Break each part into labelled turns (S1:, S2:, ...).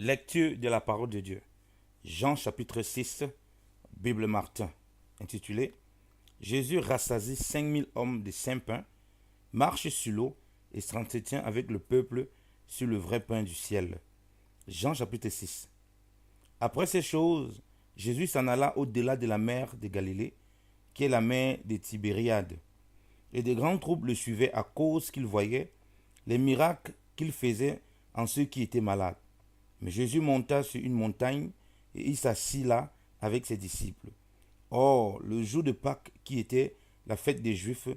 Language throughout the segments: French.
S1: Lecture de la parole de Dieu. Jean chapitre 6, Bible Martin, intitulé Jésus rassasie 5000 hommes de saint pain, marche sur l'eau et s'entretient avec le peuple sur le vrai pain du ciel. Jean chapitre 6. Après ces choses, Jésus s'en alla au-delà de la mer de Galilée, qui est la mer des Tibériades. Et de grandes troupes le suivaient à cause qu'ils voyaient les miracles qu'il faisait en ceux qui étaient malades. Mais Jésus monta sur une montagne et il s'assit là avec ses disciples. Or, le jour de Pâques, qui était la fête des Juifs,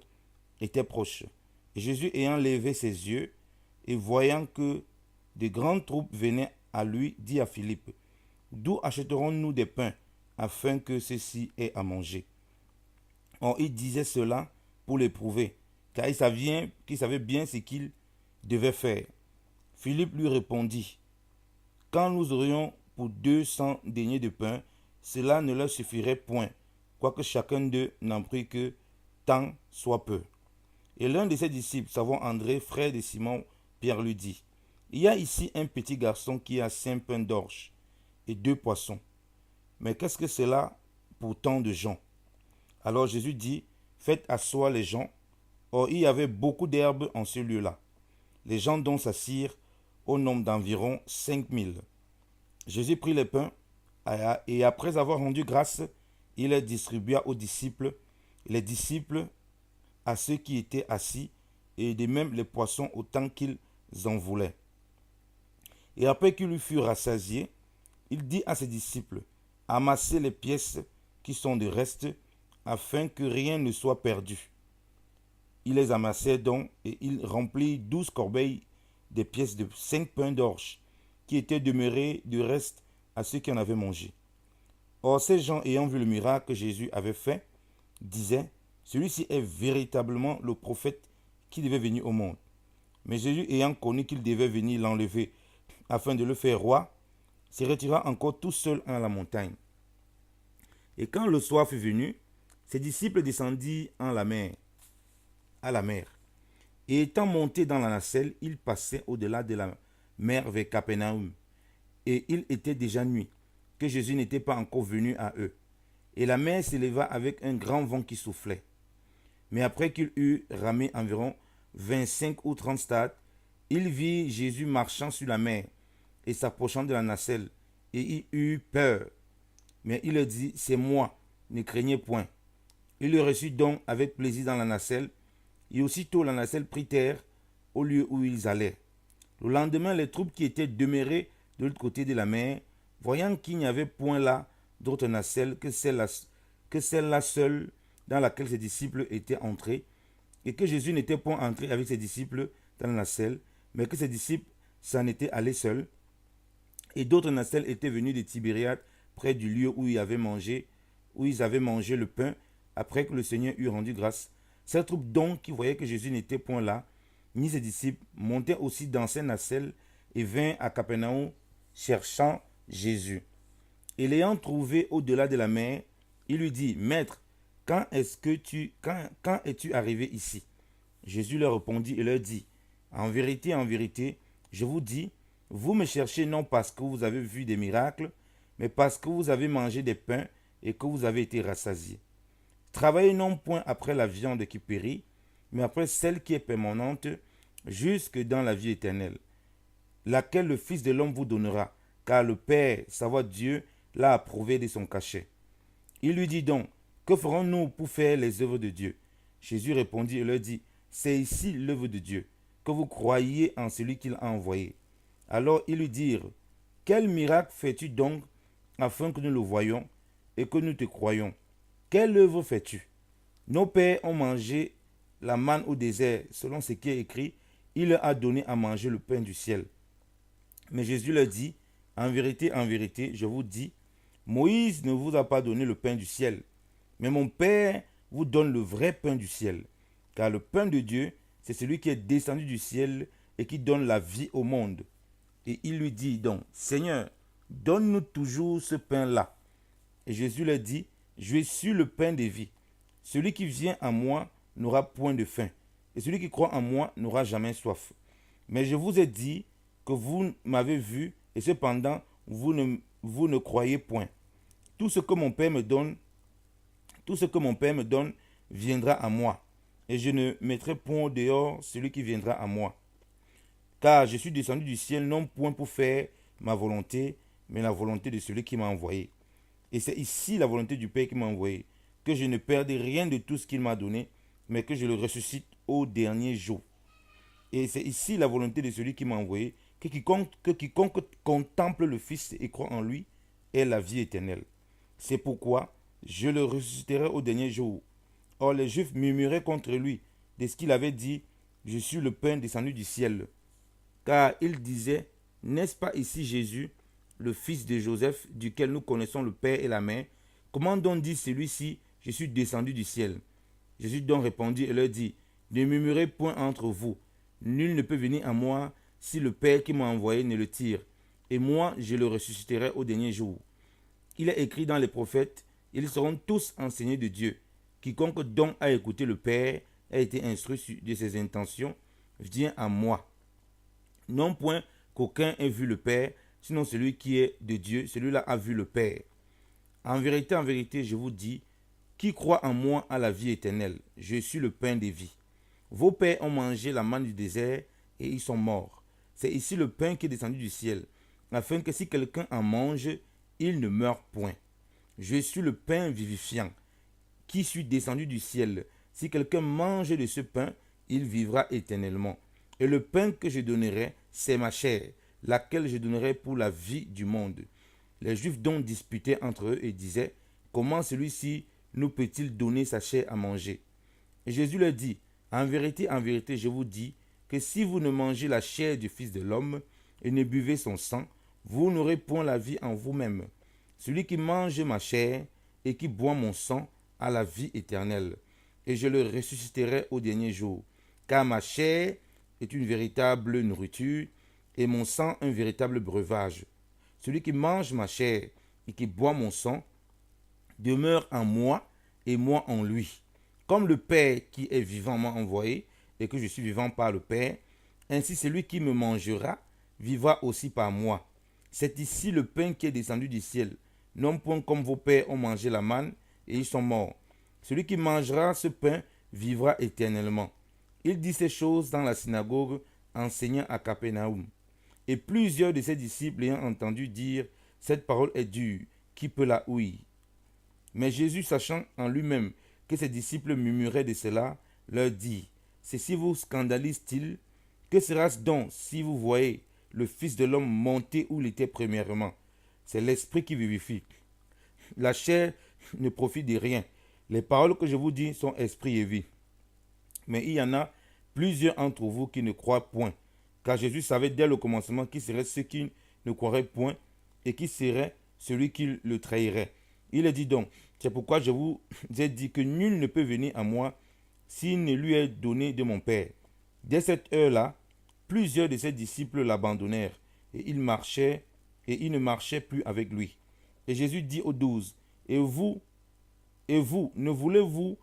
S1: était proche. Et Jésus, ayant levé ses yeux et voyant que de grandes troupes venaient à lui, dit à Philippe, « D'où achèterons-nous des pains, afin que ceux-ci aient à manger ?» Or, il disait cela pour l'éprouver, car il savait bien ce qu'il devait faire. Philippe lui répondit, « Quand nous aurions pour 200 deniers de pain, cela ne leur suffirait point, quoique chacun d'eux n'en prit que tant soit peu. » Et l'un de ses disciples, savant André, frère de Simon, Pierre lui dit, « Il y a ici un petit garçon qui a 5 pains d'orge et 2 poissons. Mais qu'est-ce que cela pour tant de gens ?» Alors Jésus dit, « Faites asseoir les gens. » Or il y avait beaucoup d'herbes en ce lieu-là. Les gens donc s'assirent au nombre d'environ 5000. Jésus prit les pains et après avoir rendu grâce, il les distribua aux disciples, les disciples à ceux qui étaient assis, et de même les poissons autant qu'ils en voulaient. Et après qu'il fut rassasié, il dit à ses disciples, « Amassez les pièces qui sont de reste, afin que rien ne soit perdu. » Il les amassait donc, et il remplit 12 corbeilles des pièces de 5 pains d'orge, qui étaient demeurés de reste à ceux qui en avaient mangé. Or, ces gens, ayant vu le miracle que Jésus avait fait, disaient, « Celui-ci est véritablement le prophète qui devait venir au monde. » Mais Jésus, ayant connu qu'il devait venir l'enlever afin de le faire roi, se retira encore tout seul à la montagne. Et quand le soir fut venu, ses disciples descendirent à la mer. Et étant montés dans la nacelle, ils passaient au-delà de la mer vers Capernaum. Et il était déjà nuit, que Jésus n'était pas encore venu à eux. Et la mer s'éleva avec un grand vent qui soufflait. Mais après qu'il eut ramé environ 25 ou 30 stades, il vit Jésus marchant sur la mer et s'approchant de la nacelle, et il eut peur. Mais il leur dit, « C'est moi, ne craignez point. » Il le reçut donc avec plaisir dans la nacelle, et aussitôt la nacelle prit terre au lieu où ils allaient. Le lendemain, les troupes qui étaient demeurées de l'autre côté de la mer, voyant qu'il n'y avait point là d'autre nacelle que celle-là seule dans laquelle ses disciples étaient entrés, et que Jésus n'était point entré avec ses disciples dans la nacelle, mais que ses disciples s'en étaient allés seuls, et d'autres nacelles étaient venues de Tibériade, près du lieu où ils avaient mangé le pain, après que le Seigneur eut rendu grâce. Cette troupe donc, qui voyait que Jésus n'était point là, ni ses disciples, montaient aussi dans ces nacelles et vinrent à Capernaum cherchant Jésus. Et l'ayant trouvé au-delà de la mer, il lui dit, « Maître, quand es-tu arrivé ici ?» Jésus leur répondit et leur dit, « En vérité, je vous dis, vous me cherchez non parce que vous avez vu des miracles, mais parce que vous avez mangé des pains et que vous avez été rassasiés. Travaillez non point après la viande qui périt, mais après celle qui est permanente, jusque dans la vie éternelle, laquelle le Fils de l'homme vous donnera, car le Père, savoir Dieu, l'a approuvé de son cachet. » Il lui dit donc, « Que ferons-nous pour faire les œuvres de Dieu ?» Jésus répondit et leur dit, « C'est ici l'œuvre de Dieu, que vous croyiez en celui qu'il a envoyé. » Alors ils lui dirent, « Quel miracle fais-tu donc, afin que nous le voyions et que nous te croyions? Quelle œuvre fais-tu? Nos pères ont mangé la manne au désert, selon ce qui est écrit, il leur a donné à manger le pain du ciel. » Mais Jésus leur dit, « En vérité, je vous dis, Moïse ne vous a pas donné le pain du ciel, mais mon Père vous donne le vrai pain du ciel. Car le pain de Dieu, c'est celui qui est descendu du ciel et qui donne la vie au monde. » Et il lui dit donc, « Seigneur, donne-nous toujours ce pain-là. » Et Jésus leur dit, « Je suis le pain de vie. Celui qui vient à moi n'aura point de faim, et celui qui croit en moi n'aura jamais soif. Mais je vous ai dit que vous m'avez vu et cependant, vous ne croyez point. Tout ce que mon Père me donne viendra à moi, et je ne mettrai point au dehors celui qui viendra à moi. Car je suis descendu du ciel non point pour faire ma volonté, mais la volonté de celui qui m'a envoyé. Et c'est ici la volonté du Père qui m'a envoyé, que je ne perde rien de tout ce qu'il m'a donné, mais que je le ressuscite au dernier jour. Et c'est ici la volonté de celui qui m'a envoyé, que quiconque contemple le Fils et croit en lui ait la vie éternelle. C'est pourquoi je le ressusciterai au dernier jour. Or les Juifs murmuraient contre lui de ce qu'il avait dit, je suis le pain descendu du ciel. Car il disait, n'est-ce pas ici Jésus, le fils de Joseph, duquel nous connaissons le Père et la Mère? Comment donc dit celui-ci, je suis descendu du ciel? Jésus donc répondit et leur dit, ne murmurez point entre vous. Nul ne peut venir à moi si le Père qui m'a envoyé ne le tire. Et moi, je le ressusciterai au dernier jour. Il est écrit dans les prophètes, ils seront tous enseignés de Dieu. Quiconque donc a écouté le Père, a été instruit de ses intentions, vient à moi. Non point qu'aucun ait vu le Père, sinon celui qui est de Dieu, celui-là a vu le Père. En vérité, je vous dis, qui croit en moi a la vie éternelle. Je suis le pain des vies. Vos pères ont mangé la manne du désert et ils sont morts. C'est ici le pain qui est descendu du ciel, afin que si quelqu'un en mange, il ne meure point. Je suis le pain vivifiant, qui suis descendu du ciel. Si quelqu'un mange de ce pain, il vivra éternellement. Et le pain que je donnerai, c'est ma chair, laquelle je donnerai pour la vie du monde. Les Juifs donc disputaient entre eux et disaient, comment celui-ci nous peut-il donner sa chair à manger? Et Jésus leur dit, en vérité, je vous dis, que si vous ne mangez la chair du Fils de l'homme et ne buvez son sang, vous n'aurez point la vie en vous-même. Celui qui mange ma chair et qui boit mon sang a la vie éternelle, et je le ressusciterai au dernier jour. Car ma chair est une véritable nourriture, et mon sang un véritable breuvage. Celui qui mange ma chair et qui boit mon sang demeure en moi, et moi en lui. Comme le Père qui est vivant m'a envoyé, et que je suis vivant par le Père, ainsi celui qui me mangera vivra aussi par moi. C'est ici le pain qui est descendu du ciel, non point comme vos pères ont mangé la manne, et ils sont morts. Celui qui mangera ce pain vivra éternellement. Il dit ces choses dans la synagogue, enseignant à Capernaum. Et plusieurs de ses disciples ayant entendu dire, cette parole est dure, qui peut la ouïr? Mais Jésus, sachant en lui-même que ses disciples murmuraient de cela, leur dit, ceci vous scandalise-t-il? Que sera-ce donc si vous voyez le Fils de l'homme monter où il était premièrement? C'est l'esprit qui vivifie. La chair ne profite de rien. Les paroles que je vous dis sont esprit et vie. Mais il y en a plusieurs entre vous qui ne croient point. Car Jésus savait dès le commencement qui seraient ceux qui ne croiraient point et qui serait celui qui le trahirait. Il a dit donc, c'est pourquoi je vous ai dit que nul ne peut venir à moi s'il ne lui est donné de mon Père. Dès cette heure-là, plusieurs de ses disciples l'abandonnèrent et ils ne marchaient plus avec lui. Et Jésus dit aux 12, et vous, ne voulez-vous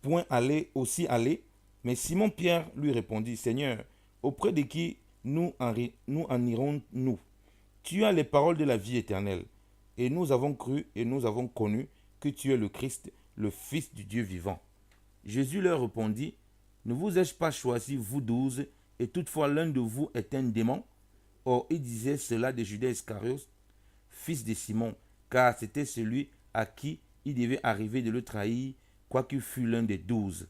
S1: point aller? Mais Simon-Pierre lui répondit, Seigneur, auprès de qui nous en irons-nous? Tu as les paroles de la vie éternelle. Et nous avons cru et nous avons connu que tu es le Christ, le Fils du Dieu vivant. Jésus leur répondit, ne vous ai-je pas choisi, vous 12, et toutefois l'un de vous est un démon? Or, il disait cela de Judas Iscariote, fils de Simon, car c'était celui à qui il devait arriver de le trahir, quoiqu'il fût l'un des 12.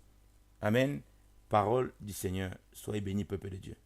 S1: Amen. Parole du Seigneur. Soyez bénis, peuple de Dieu.